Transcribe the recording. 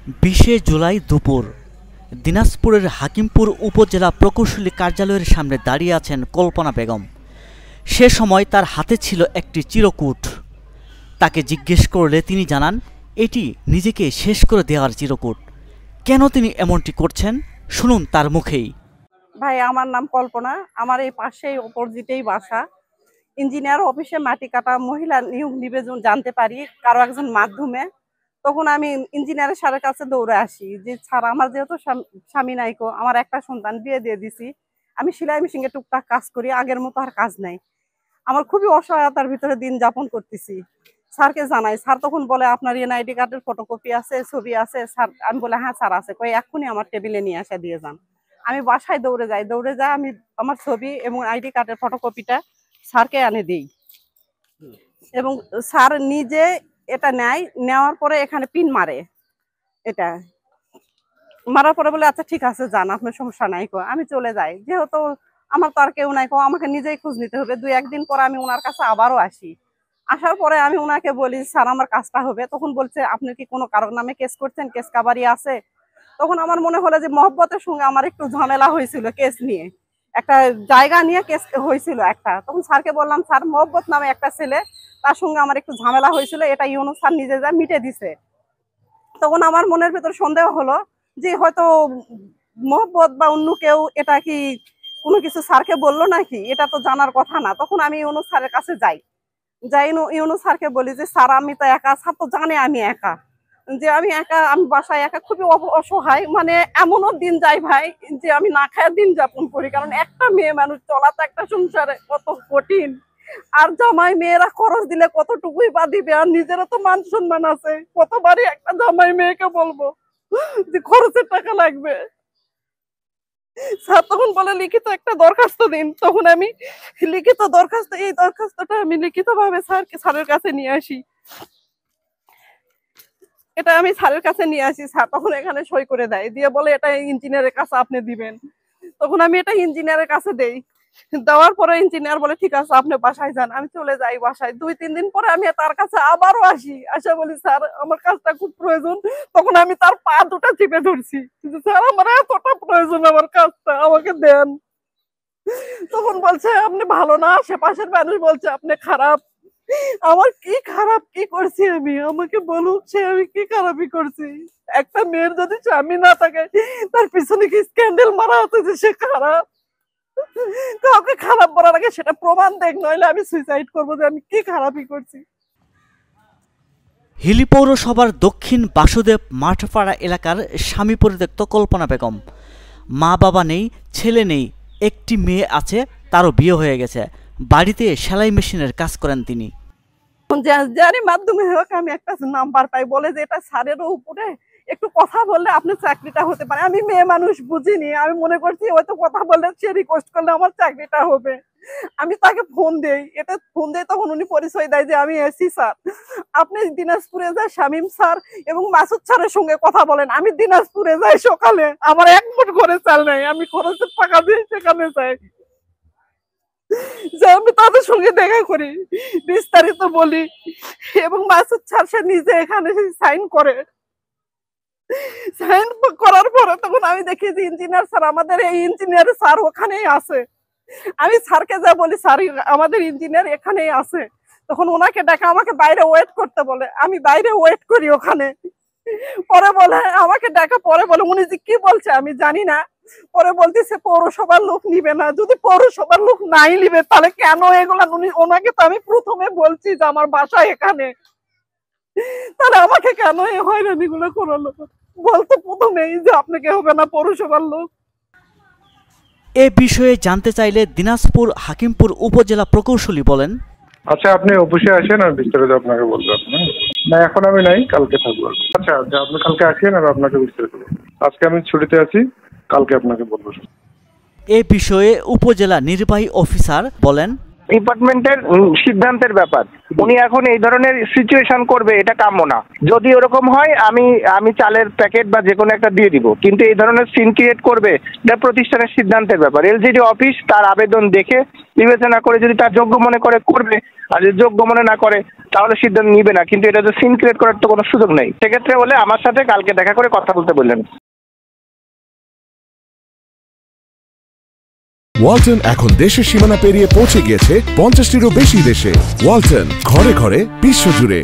20 জুলাই দুপুর দিনাজপুরের হাকিমপুর উপজেলা প্রকৌশলী কার্যালয়ের সামনে দাঁড়িয়ে আছেন কল্পনা বেগম। সে সময় তার হাতে ছিল একটি চিরকুট। তাকে জিজ্ঞেস করলে তিনি জানান এটি নিজেকে শেষ করে দেওয়ার চিরকুট। কেন তিনি এমনটি করছেন শুনুন তার মুখেই। ভাই, আমার নাম কল্পনা, আমার এই পাশেই অপোজিটেই বাসা। ইঞ্জিনিয়ার অফিসে মাটি কাটা মহিলা নিয়োগ নিবেদন জানতে পারি কারো একজন মাধ্যমে। তখন আমি ইঞ্জিনিয়ারের স্যারের কাছে দৌড়ে আসি যে স্যার, আমার যেহেতু স্বামী নাইকো, আমার একটা সন্তান, বিয়ে দিয়ে দিছি, আমি সেলাই মেশিনে টুকটাক কাজ করি, আগের মতো আর কাজ নাই, আমার খুবই অসহায়তার ভিতরে দিন যাপন করতেছি। স্যারকে জানাই, স্যার তখন বলে আপনার এনআইডি কার্ডের ফটোকপি আছে, ছবি আছে? স্যার, আমি বলে হ্যাঁ স্যার আছে। কই এক্ষুনি আমার টেবিলে নিয়ে আসা দিয়ে যান। আমি বাসায় দৌড়ে যাই, আমি আমার ছবি এবং আইডি কার্ডের ফটোকপিটা স্যারকে এনে দিই এবং স্যার নিজে এটা নেয়। নেওয়ার পরে এখানে পিন মারে, এটা মারার পরে বলে আচ্ছা ঠিক আছে যান, আপনার সমস্যা নাই কো। আমি চলে যাই, যেহেতু আমার তো আর কেউ নাই কো, আমাকে নিজেই খোঁজ নিতে হবে। 2-1 দিন পরে আমি ওনার কাছে আবারও আসি। আসার পরে আমি ওনাকে বলি স্যার আমার কাজটা হবে। তখন বলছে আপনি কি কোনো কারোর নামে কেস করছেন, কেস কাবারি আছে? তখন আমার মনে হলো যে মহব্বতের সঙ্গে আমার একটু ঝামেলা হয়েছিল, কেস নিয়ে একটা জায়গা নিয়ে কেস হয়েছিল একটা। তখন স্যারকে বললাম স্যার, মহব্বত নামে একটা ছেলে, তার সঙ্গে আমার একটু ঝামেলা হয়েছিল, এটা ইউনুস স্যার নিজে যা মিটে দিছে। তখন আমার মনের ভেতর সন্দেহ হলো যে হয়তো মহব্বত বা অন্য কেউ এটা কি কোনো কিছু স্যারকে বললো নাকি, এটা তো জানার কথা না। তখন আমি ইউনুস স্যারের কাছে যাই, ইউনুস স্যারকে বলি যে স্যার আমি তো একা, স্যার তো জানে আমি একা, যে আমি একা, আমি বাসায় একা, খুবই অসহায়। মানে এমনও দিন যায় ভাই যে আমি না খায় দিন যাপন করি, কারণ একটা মেয়ে মানুষ চলা তো একটা সংসারে কত কঠিন। আর জামাই মেয়েরা খরচ দিলে কতটুকুই বা দিবে, আর নিজেরও তো মান সম্মান আছে। কতবারই একটা জামাই মেয়েকে বলবো যে খরচের টাকা লাগবে। স্যার তখন বলে লিখিত একটা দরখাস্ত দিন। তখন আমি লিখিত দরখাস্ত, এই দরখাস্তটা আমি লিখিত ভাবে স্যারের কাছে নিয়ে আসি। এটা আমি স্যারের কাছে নিয়ে আসি, স্যার তখন এখানে সই করে দেয়, দিয়ে বলে এটা ইঞ্জিনিয়ারের কাছে আপনি দিবেন। তখন আমি এটা ইঞ্জিনিয়ারের কাছে দেই, দেওয়ার পরে ইঞ্জিনিয়ার বলে ঠিক আছে আপনি বাসায় যান। আমি চলে যাই বাসায়। 2-3 দিন পরে আমি তার কাছে আবারও আসি, আসা বলি স্যার আমার কাজটা খুব প্রয়োজন। তখন আমি তার পা দুটো চিপে ধরছি, স্যার আমার এতটা প্রয়োজন, আমার কাজটা আমাকে দেন। তখন বলছে আপনি ভালো না, আশেপাশের মানুষ বলছে আপনি খারাপ। আমার কি খারাপ কি করছি আমি, আমাকে বলুক সে আমি কি খারাপই করছি? একটা মেয়ের যদি স্বামী না থাকে, তার পিছনে কি স্ক্যান্ডেল মারা হচ্ছে যে সে খারাপ? কাউকে খারাপ বলার আগে সেটা প্রমাণ দেখ, নইলে আমি সুইসাইড করবো যে আমি কি খারাপই করছি। হিলি পৌরসভার দক্ষিণ বাসুদেব মাঠপাড়া এলাকার স্বামী পরিত্যক্ত কল্পনা বেগম। মা বাবা নেই, ছেলে নেই, একটি মেয়ে আছে, তারও বিয়ে হয়ে গেছে। বাড়িতে সেলাই মেশিনের কাজ করেন তিনি। যারই মাধ্যমে হোক আমি একটা নাম্বার পাই, বলে যে এটা স্যারেরও উপরে, একটু কথা বললে আপনার চাকরিটা হতে পারে। আমি মেয়ে মানুষ বুঝিনি, আমি মনে করছি হয়তো কথা বললে সে রিকোয়েস্ট করলে আমার চাকরিটা হবে। আমি তাকে ফোন দেই, এটা ফোন দেই, তখন উনি পরিচয় দেয় যে আমি এসি স্যার, আপনি দিনাজপুরে যাই শামীম স্যার এবং মাসুদ স্যারের সঙ্গে কথা বলেন। আমি দিনাজপুরে যাই সকালে, আমার 1 মুঠ ঘরে চাল নাই, আমি খরচের টাকা দিয়ে সেখানে যাই, যে আমি তাদের সঙ্গে দেখা করি, বিস্তারিত বলি এবং মাসুদ স্যার সে নিজে এখানে সাইন করে। সাইন করার পরে তখন আমি দেখি যে ইঞ্জিনিয়ার স্যার, আমাদের এই ইঞ্জিনিয়ার স্যার ওখানেই আছে। আমি স্যারকে যা বলি স্যার আমাদের ইঞ্জিনিয়ার এখানেই আছে। তখন ওনাকে ডাকা আমাকে বাইরে ওয়েট করতে বলে, আমি বাইরে ওয়েট করি ওখানে। পরে বলে আমাকে ডাকা, পরে বলে উনি যে কি বলছে আমি জানি না। পরে বলতেছে পৌরসভার লোক নিবে না। যদি পৌরসভার লোক নাই নিবে তাহলে কেন এগুলা? ওনাকে তো আমি প্রথমে বলছি যে আমার বাসা এখানে, তাহলে আমাকে কেন এই হয়রানিগুলো করালো? বলতো প্রথমেই যে আপনাকে হবে না পৌরসভার লোক। এ বিষয়ে জানতে চাইলে দিনাজপুর হাকিমপুর উপজেলা প্রকৌশলী বলেন, আচ্ছা আপনি অফিসে আসেন আর বিস্তারিত আপনাকে বলবেন। না এখন আমি নাই, কালকে থাকবো। আচ্ছা আপনি কালকে আসেন আর আপনাকে বিস্তারিত বলবো। আজকে আমি ছুটিতে আছি, কালকে আপনাকে বলবো। এ বিষয়ে উপজেলা নির্বাহী অফিসার বলেন, ডিপার্টমেন্টের সিদ্ধান্তের ব্যাপার। উনি এখন এই ধরনের সিচুয়েশন করবে এটা কাম্য না। যদি ওরকম হয় আমি চালের প্যাকেট বা যে কোনো একটা দিয়ে দিব, কিন্তু এই ধরনের সিন ক্রিয়েট করবে এটা প্রতিষ্ঠানের সিদ্ধান্তের ব্যাপার। এলজিডি অফিস তার আবেদন দেখে বিবেচনা করে যদি তার যোগ্য মনে করে করবে, আর যদি যোগ্য মনে না করে তাহলে সিদ্ধান্ত নিবে না। কিন্তু এটা তো সিন ক্রিয়েট করার তো কোনো সুযোগ নেই। সেক্ষেত্রে হলে আমার সাথে কালকে দেখা করে কথা বলতে বললেন। ওয়ালটন এখন দেশের সীমানা পেরিয়ে পৌঁছে গিয়েছে 50টিরও বেশি দেশে। ওয়ালটন, ঘরে ঘরে বিশ্বজুড়ে।